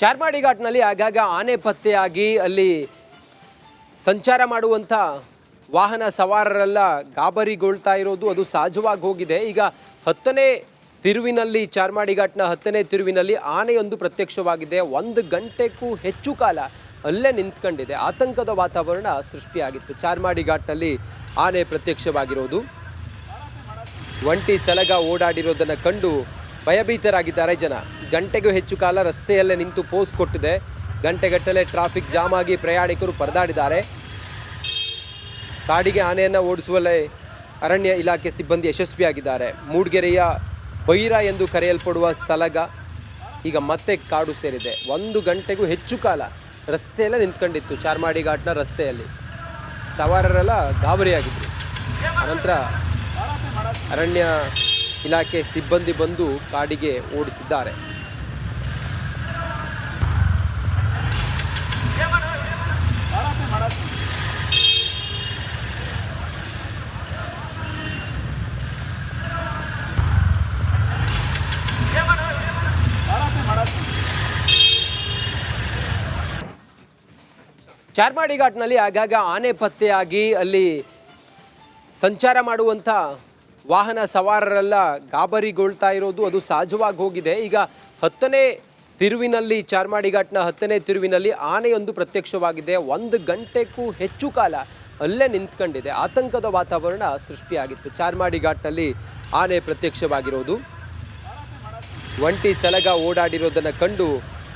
ಚಾರ್ಮಾಡಿ ಘಾಟ್ನಲ್ಲಿ ಆಗಾಗ ಆನೆ ಪತ್ತೆಯಾಗಿ ಅಲ್ಲಿ ಸಂಚಾರ ಮಾಡುವಂಥ ವಾಹನ ಸವಾರರೆಲ್ಲ ಗಾಬರಿಗೊಳ್ತಾ ಇರೋದು ಅದು ಸಹಜವಾಗಿ ಹೋಗಿದೆ. ಈಗ 10ನೇ ತಿರುವಿನಲ್ಲಿ ಚಾರ್ಮಾಡಿ ಘಾಟ್ನ 10ನೇ ತಿರುವಿನಲ್ಲಿ ಆನೆಯೊಂದು ಪ್ರತ್ಯಕ್ಷವಾಗಿದೆ. 1 ಗಂಟೆಗೂ ಹೆಚ್ಚು ಕಾಲ ಅಲ್ಲೇ ನಿಂತ್ಕೊಂಡಿದೆ. ಆತಂಕದ ವಾತಾವರಣ ಸೃಷ್ಟಿಯಾಗಿತ್ತು. ಚಾರ್ಮಾಡಿ ಘಾಟ್ನಲ್ಲಿ ಆನೆ ಪ್ರತ್ಯಕ್ಷವಾಗಿರೋದು, ಒಂಟಿ ಸಲಗ ಓಡಾಡಿರೋದನ್ನು ಕಂಡು ಭಯಭೀತರಾಗಿದ್ದಾರೆ ಜನ. ಗಂಟೆಗೂ ಹೆಚ್ಚು ಕಾಲ ರಸ್ತೆಯಲ್ಲೇ ನಿಂತು ಪೋಸ್ ಕೊಟ್ಟಿದೆ. ಗಂಟೆಗಟ್ಟಲೆ ಟ್ರಾಫಿಕ್ ಜಾಮ್ ಆಗಿ ಪ್ರಯಾಣಿಕರು ಪರದಾಡಿದ್ದಾರೆ. ಕಾಡಿಗೆ ಆನೆಯನ್ನು ಓಡಿಸುವಲ್ಲೇ ಅರಣ್ಯ ಇಲಾಖೆ ಸಿಬ್ಬಂದಿ ಯಶಸ್ವಿಯಾಗಿದ್ದಾರೆ. ಮೂಡಿಗೆರೆಯ ಬೈರ ಎಂದು ಕರೆಯಲ್ಪಡುವ ಸಲಗ ಈಗ ಮತ್ತೆ ಕಾಡು ಸೇರಿದೆ. 1 ಗಂಟೆಗೂ ಹೆಚ್ಚು ಕಾಲ ರಸ್ತೆಯಲ್ಲೇ ನಿಂತ್ಕೊಂಡಿತ್ತು. ಚಾರ್ಮಾಡಿ ಘಾಟ್ನ ರಸ್ತೆಯಲ್ಲಿ ಸವಾರರೆಲ್ಲ ಗಾಬರಿಯಾಗಿದ್ದರು. ಅನಂತರ ಅರಣ್ಯ ಇಲಾಖೆ ಸಿಬ್ಬಂದಿ ಬಂದು ಕಾಡಿಗೆ ಓಡಿಸಿದ್ದಾರೆ. ಚಾರ್ಮಾಡಿ ಘಾಟ್ನಲ್ಲಿ ಆಗಾಗ ಆನೆ ಪತ್ತೆಯಾಗಿ ಅಲ್ಲಿ ಸಂಚಾರ ಮಾಡುವಂಥ ವಾಹನ ಸವಾರರೆಲ್ಲ ಗಾಬರಿಗೊಳ್ತಾ ಇರೋದು ಅದು ಸಹಜವಾಗಿ ಹೋಗಿದೆ. ಈಗ 10ನೇ ತಿರುವಿನಲ್ಲಿ ಚಾರ್ಮಾಡಿ ಘಾಟ್ನ 10ನೇ ತಿರುವಿನಲ್ಲಿ ಆನೆಯೊಂದು ಪ್ರತ್ಯಕ್ಷವಾಗಿದೆ. 1 ಗಂಟೆಗೂ ಹೆಚ್ಚು ಕಾಲ ಅಲ್ಲೇ ನಿಂತ್ಕೊಂಡಿದೆ. ಆತಂಕದ ವಾತಾವರಣ ಸೃಷ್ಟಿಯಾಗಿತ್ತು. ಚಾರ್ಮಾಡಿ ಘಾಟ್ನಲ್ಲಿ ಆನೆ ಪ್ರತ್ಯಕ್ಷವಾಗಿರೋದು, ಒಂಟಿ ಸಲಗ ಓಡಾಡಿರೋದನ್ನು ಕಂಡು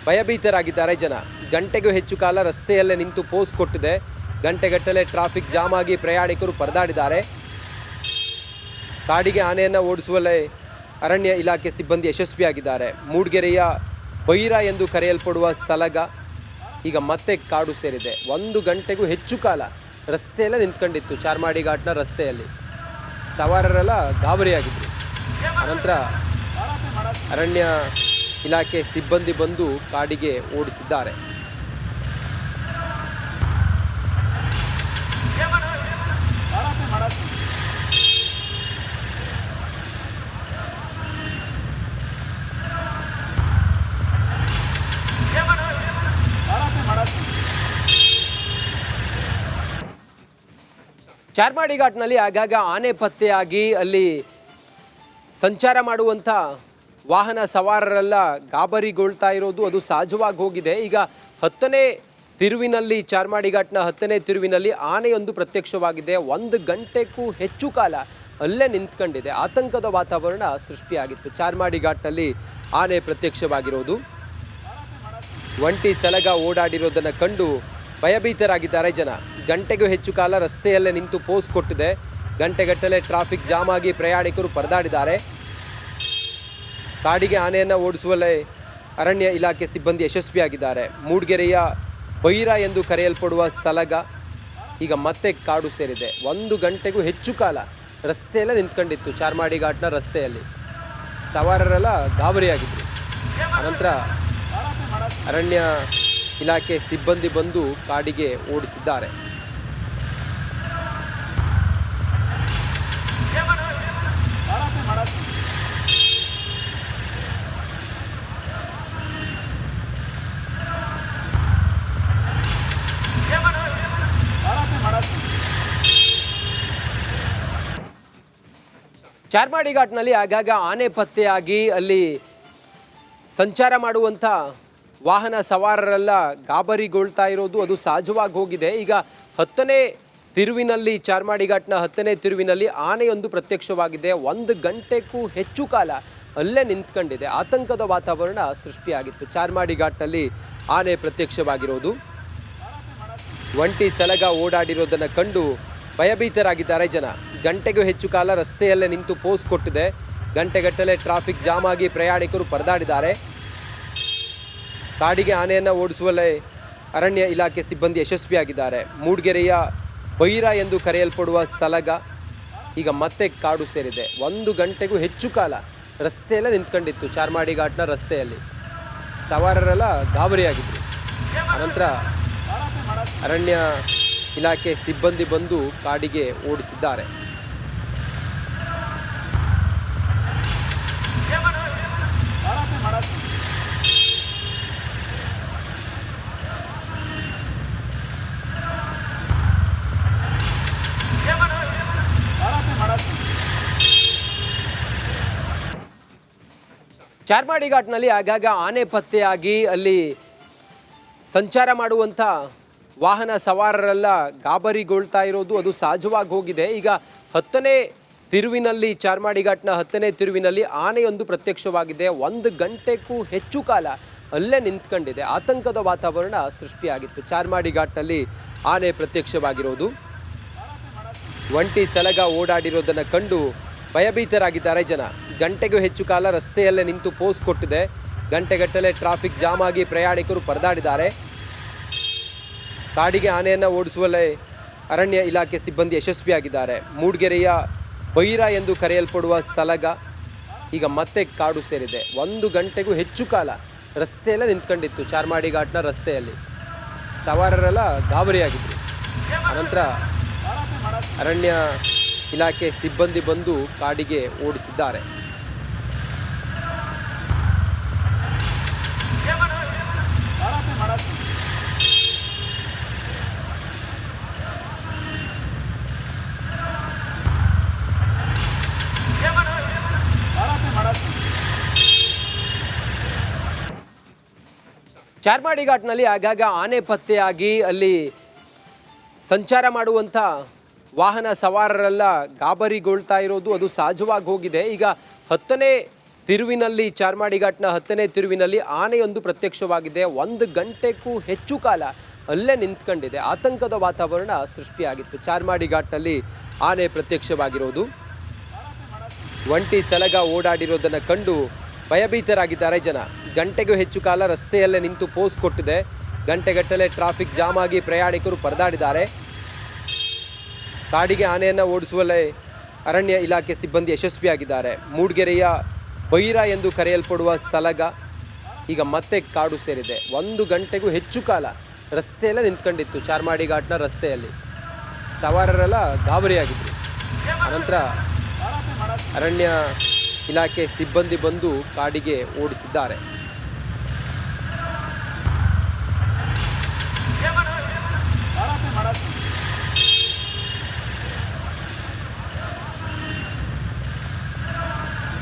ಭಯಭೀತರಾಗಿದ್ದಾರೆ ಜನ. ಗಂಟೆಗೂ ಹೆಚ್ಚು ಕಾಲ ರಸ್ತೆಯಲ್ಲೇ ನಿಂತು ಪೋಸ್ ಕೊಟ್ಟಿದೆ. ಗಂಟೆಗಟ್ಟಲೆ ಟ್ರಾಫಿಕ್ ಜಾಮ್ ಆಗಿ ಪ್ರಯಾಣಿಕರು ಪರದಾಡಿದ್ದಾರೆ. ಕಾಡಿಗೆ ಆನೆಯನ್ನು ಓಡಿಸುವಲ್ಲೇ ಅರಣ್ಯ ಇಲಾಖೆ ಸಿಬ್ಬಂದಿ ಯಶಸ್ವಿಯಾಗಿದ್ದಾರೆ. ಮೂಡಿಗೆರೆಯ ಬೈರ ಎಂದು ಕರೆಯಲ್ಪಡುವ ಸಲಗ ಈಗ ಮತ್ತೆ ಕಾಡು ಸೇರಿದೆ. 1 ಗಂಟೆಗೂ ಹೆಚ್ಚು ಕಾಲ ರಸ್ತೆಯಲ್ಲೇ ನಿಂತ್ಕೊಂಡಿತ್ತು. ಚಾರ್ಮಾಡಿ ಘಾಟ್ನ ರಸ್ತೆಯಲ್ಲಿ ಸವಾರರೆಲ್ಲ ಗಾಬರಿಯಾಗಿದ್ದರು. ಅನಂತರ ಅರಣ್ಯ ಇಲಾಖೆ ಸಿಬ್ಬಂದಿ ಬಂದು ಕಾಡಿಗೆ ಓಡಿಸಿದ್ದಾರೆ. ಚಾರ್ಮಾಡಿ ಘಾಟ್ನಲ್ಲಿ ಆಗಾಗ ಆನೆ ಪತ್ತೆಯಾಗಿ ಅಲ್ಲಿ ಸಂಚಾರ ಮಾಡುವಂಥ ವಾಹನ ಸವಾರರೆಲ್ಲ ಗಾಬರಿಗೊಳ್ತಾ ಇರೋದು ಅದು ಸಹಜವಾಗಿ ಹೋಗಿದೆ. ಈಗ 10ನೇ ತಿರುವಿನಲ್ಲಿ ಚಾರ್ಮಾಡಿ ಘಾಟ್ನ 10ನೇ ತಿರುವಿನಲ್ಲಿ ಆನೆಯೊಂದು ಪ್ರತ್ಯಕ್ಷವಾಗಿದೆ. 1 ಗಂಟೆಗೂ ಹೆಚ್ಚು ಕಾಲ ಅಲ್ಲೇ ನಿಂತ್ಕೊಂಡಿದೆ. ಆತಂಕದ ವಾತಾವರಣ ಸೃಷ್ಟಿಯಾಗಿತ್ತು. ಚಾರ್ಮಾಡಿ ಘಾಟ್ನಲ್ಲಿ ಆನೆ ಪ್ರತ್ಯಕ್ಷವಾಗಿರೋದು, ಒಂಟಿ ಸಲಗ ಓಡಾಡಿರೋದನ್ನು ಕಂಡು ಭಯಭೀತರಾಗಿದ್ದಾರೆ ಜನ. ಗಂಟೆಗೂ ಹೆಚ್ಚು ಕಾಲ ರಸ್ತೆಯಲ್ಲೇ ನಿಂತು ಪೋಸ್ ಕೊಟ್ಟಿದೆ. ಗಂಟೆಗಟ್ಟಲೆ ಟ್ರಾಫಿಕ್ ಜಾಮ್ ಆಗಿ ಪ್ರಯಾಣಿಕರು ಪರದಾಡಿದ್ದಾರೆ. ಕಾಡಿಗೆ ಆನೆಯನ್ನು ಓಡಿಸುವಲ್ಲೇ ಅರಣ್ಯ ಇಲಾಖೆ ಸಿಬ್ಬಂದಿ ಯಶಸ್ವಿಯಾಗಿದ್ದಾರೆ. ಮೂಡಿಗೆರೆಯ ಬೈರ ಎಂದು ಕರೆಯಲ್ಪಡುವ ಸಲಗ ಈಗ ಮತ್ತೆ ಕಾಡು ಸೇರಿದೆ. 1 ಗಂಟೆಗೂ ಹೆಚ್ಚು ಕಾಲ ರಸ್ತೆಯಲ್ಲೇ ನಿಂತ್ಕೊಂಡಿತ್ತು. ಚಾರ್ಮಾಡಿ ಘಾಟ್ನ ರಸ್ತೆಯಲ್ಲಿ ಸವಾರರೆಲ್ಲ ಗಾಬರಿಯಾಗಿದ್ದರು. ಅನಂತರ ಅರಣ್ಯ ಇಲಾಖೆ ಸಿಬ್ಬಂದಿ ಬಂದು ಕಾಡಿಗೆ ಓಡಿಸಿದ್ದಾರೆ. ಚಾರ್ಮಾಡಿ ಘಾಟ್ನಲ್ಲಿ ಆಗಾಗ ಆನೆ ಪತ್ತೆಯಾಗಿ ಅಲ್ಲಿ ಸಂಚಾರ ಮಾಡುವಂಥ ವಾಹನ ಸವಾರರೆಲ್ಲ ಗಾಬರಿಗೊಳ್ತಾ ಇರೋದು ಅದು ಸಹಜವಾಗಿ ಹೋಗಿದೆ. ಈಗ 10ನೇ ತಿರುವಿನಲ್ಲಿ ಚಾರ್ಮಾಡಿ ಘಾಟ್ನ 10ನೇ ತಿರುವಿನಲ್ಲಿ ಆನೆಯೊಂದು ಪ್ರತ್ಯಕ್ಷವಾಗಿದೆ. 1 ಗಂಟೆಗೂ ಹೆಚ್ಚು ಕಾಲ ಅಲ್ಲೇ ನಿಂತ್ಕೊಂಡಿದೆ. ಆತಂಕದ ವಾತಾವರಣ ಸೃಷ್ಟಿಯಾಗಿತ್ತು. ಚಾರ್ಮಾಡಿ ಘಾಟ್ನಲ್ಲಿ ಆನೆ ಪ್ರತ್ಯಕ್ಷವಾಗಿರೋದು, ಒಂಟಿ ಸಲಗ ಓಡಾಡಿರೋದನ್ನು ಕಂಡು ಭಯಭೀತರಾಗಿದ್ದಾರೆ ಜನ. ಗಂಟೆಗೂ ಹೆಚ್ಚು ಕಾಲ ರಸ್ತೆಯಲ್ಲೇ ನಿಂತು ಪೋಸ್ ಕೊಟ್ಟಿದೆ. ಗಂಟೆಗಟ್ಟಲೆ ಟ್ರಾಫಿಕ್ ಜಾಮ್ ಆಗಿ ಪ್ರಯಾಣಿಕರು ಪರದಾಡಿದ್ದಾರೆ. ಕಾಡಿಗೆ ಆನೆಯನ್ನು ಓಡಿಸುವಲ್ಲೇ ಅರಣ್ಯ ಇಲಾಖೆ ಸಿಬ್ಬಂದಿ ಯಶಸ್ವಿಯಾಗಿದ್ದಾರೆ. ಮೂಡಿಗೆರೆಯ ಬೈರ ಎಂದು ಕರೆಯಲ್ಪಡುವ ಸಲಗ ಈಗ ಮತ್ತೆ ಕಾಡು ಸೇರಿದೆ. 1 ಗಂಟೆಗೂ ಹೆಚ್ಚು ಕಾಲ ರಸ್ತೆಯಲ್ಲೇ ನಿಂತ್ಕೊಂಡಿತ್ತು. ಚಾರ್ಮಾಡಿ ಘಾಟ್ನ ರಸ್ತೆಯಲ್ಲಿ ಸವಾರರೆಲ್ಲ ಗಾಬರಿಯಾಗಿದ್ದರು. ಅನಂತರ ಅರಣ್ಯ ಇಲಾಖೆ ಸಿಬ್ಬಂದಿ ಬಂದು ಕಾಡಿಗೆ ಓಡಿಸಿದ್ದಾರೆ. ಚಾರ್ಮಾಡಿ ಘಾಟ್ನಲ್ಲಿ ಆಗಾಗ ಆನೆ ಪತ್ತೆಯಾಗಿ ಅಲ್ಲಿ ಸಂಚಾರ ಮಾಡುವಂಥ ವಾಹನ ಸವಾರರೆಲ್ಲ ಗಾಬರಿಗೊಳ್ತಾ ಇರೋದು ಅದು ಸಹಜವಾಗಿ ಹೋಗಿದೆ. ಈಗ 10ನೇ ತಿರುವಿನಲ್ಲಿ ಚಾರ್ಮಾಡಿ ಘಾಟ್ನ 10ನೇ ತಿರುವಿನಲ್ಲಿ ಆನೆಯೊಂದು ಪ್ರತ್ಯಕ್ಷವಾಗಿದೆ. 1 ಗಂಟೆಗೂ ಹೆಚ್ಚು ಕಾಲ ಅಲ್ಲೇ ನಿಂತ್ಕೊಂಡಿದೆ. ಆತಂಕದ ವಾತಾವರಣ ಸೃಷ್ಟಿಯಾಗಿತ್ತು. ಚಾರ್ಮಾಡಿ ಘಾಟ್ನಲ್ಲಿ ಆನೆ ಪ್ರತ್ಯಕ್ಷವಾಗಿರೋದು, ಒಂಟಿ ಸಲಗ ಓಡಾಡಿರೋದನ್ನು ಕಂಡು ಭಯಭೀತರಾಗಿದ್ದಾರೆ ಜನ. ಗಂಟೆಗೂ ಹೆಚ್ಚು ಕಾಲ ರಸ್ತೆಯಲ್ಲೇ ನಿಂತು ಪೋಸ್ ಕೊಟ್ಟಿದೆ. ಗಂಟೆಗಟ್ಟಲೆ ಟ್ರಾಫಿಕ್ ಜಾಮ್ ಆಗಿ ಪ್ರಯಾಣಿಕರು ಪರದಾಡಿದ್ದಾರೆ. ಕಾಡಿಗೆ ಆನೆಯನ್ನು ಓಡಿಸುವಲ್ಲೇ ಅರಣ್ಯ ಇಲಾಖೆ ಸಿಬ್ಬಂದಿ ಯಶಸ್ವಿಯಾಗಿದ್ದಾರೆ. ಮೂಡಿಗೆರೆಯ ಬೈರ ಎಂದು ಕರೆಯಲ್ಪಡುವ ಸಲಗ ಈಗ ಮತ್ತೆ ಕಾಡು ಸೇರಿದೆ. 1 ಗಂಟೆಗೂ ಹೆಚ್ಚು ಕಾಲ ರಸ್ತೆಯಲ್ಲೇ ನಿಂತ್ಕೊಂಡಿತ್ತು. ಚಾರ್ಮಾಡಿ ಘಾಟ್ನ ರಸ್ತೆಯಲ್ಲಿ ಸವಾರರೆಲ್ಲ ಗಾಬರಿಯಾಗಿದ್ದರು. ಅನಂತರ ಅರಣ್ಯ ಇಲಾಖೆ ಸಿಬ್ಬಂದಿ ಬಂದು ಕಾಡಿಗೆ ಓಡಿಸಿದ್ದಾರೆ. ಚಾರ್ಮಾಡಿ ಘಾಟ್ನಲ್ಲಿ ಆಗಾಗ ಆನೆ ಪತ್ತೆಯಾಗಿ ಅಲ್ಲಿ ಸಂಚಾರ ಮಾಡುವಂಥ ವಾಹನ ಸವಾರರೆಲ್ಲ ಗಾಬರಿಗೊಳ್ತಾ ಇರೋದು ಅದು ಸಹಜವಾಗಿ ಹೋಗಿದೆ. ಈಗ 10ನೇ ತಿರುವಿನಲ್ಲಿ ಚಾರ್ಮಾಡಿ ಘಾಟ್ನ 10ನೇ ತಿರುವಿನಲ್ಲಿ ಆನೆಯೊಂದು ಪ್ರತ್ಯಕ್ಷವಾಗಿದೆ. 1 ಗಂಟೆಗೂ ಹೆಚ್ಚು ಕಾಲ ಅಲ್ಲೇ ನಿಂತ್ಕೊಂಡಿದೆ. ಆತಂಕದ ವಾತಾವರಣ ಸೃಷ್ಟಿಯಾಗಿತ್ತು. ಚಾರ್ಮಾಡಿ ಘಾಟ್ನಲ್ಲಿ ಆನೆ ಪ್ರತ್ಯಕ್ಷವಾಗಿರೋದು, ಒಂಟಿ ಸಲಗ ಓಡಾಡಿರೋದನ್ನು ಕಂಡು ಭಯಭೀತರಾಗಿದ್ದಾರೆ ಜನ. ಗಂಟೆಗೂ ಹೆಚ್ಚು ಕಾಲ ರಸ್ತೆಯಲ್ಲೇ ನಿಂತು ಪೋಸ್ ಕೊಟ್ಟಿದೆ. ಗಂಟೆಗಟ್ಟಲೆ ಟ್ರಾಫಿಕ್ ಜಾಮ್ ಆಗಿ ಪ್ರಯಾಣಿಕರು ಪರದಾಡಿದ್ದಾರೆ. ಕಾಡಿಗೆ ಆನೆಯನ್ನು ಓಡಿಸುವಲ್ಲೇ ಅರಣ್ಯ ಇಲಾಖೆ ಸಿಬ್ಬಂದಿ ಯಶಸ್ವಿಯಾಗಿದ್ದಾರೆ. ಮೂಡಿಗೆರೆಯ ಬೈರ ಎಂದು ಕರೆಯಲ್ಪಡುವ ಸಲಗ ಈಗ ಮತ್ತೆ ಕಾಡು ಸೇರಿದೆ. 1 ಗಂಟೆಗೂ ಹೆಚ್ಚು ಕಾಲ ರಸ್ತೆಯಲ್ಲೇ ನಿಂತ್ಕೊಂಡಿತ್ತು. ಚಾರ್ಮಾಡಿ ಘಾಟ್ನ ರಸ್ತೆಯಲ್ಲಿ ಸವಾರರೆಲ್ಲ ಗಾಬರಿಯಾಗಿದ್ದರು. ಅನಂತರ ಅರಣ್ಯ ಇಲಾಖೆ ಸಿಬ್ಬಂದಿ ಬಂದು ಕಾಡಿಗೆ ಓಡಿಸಿದ್ದಾರೆ.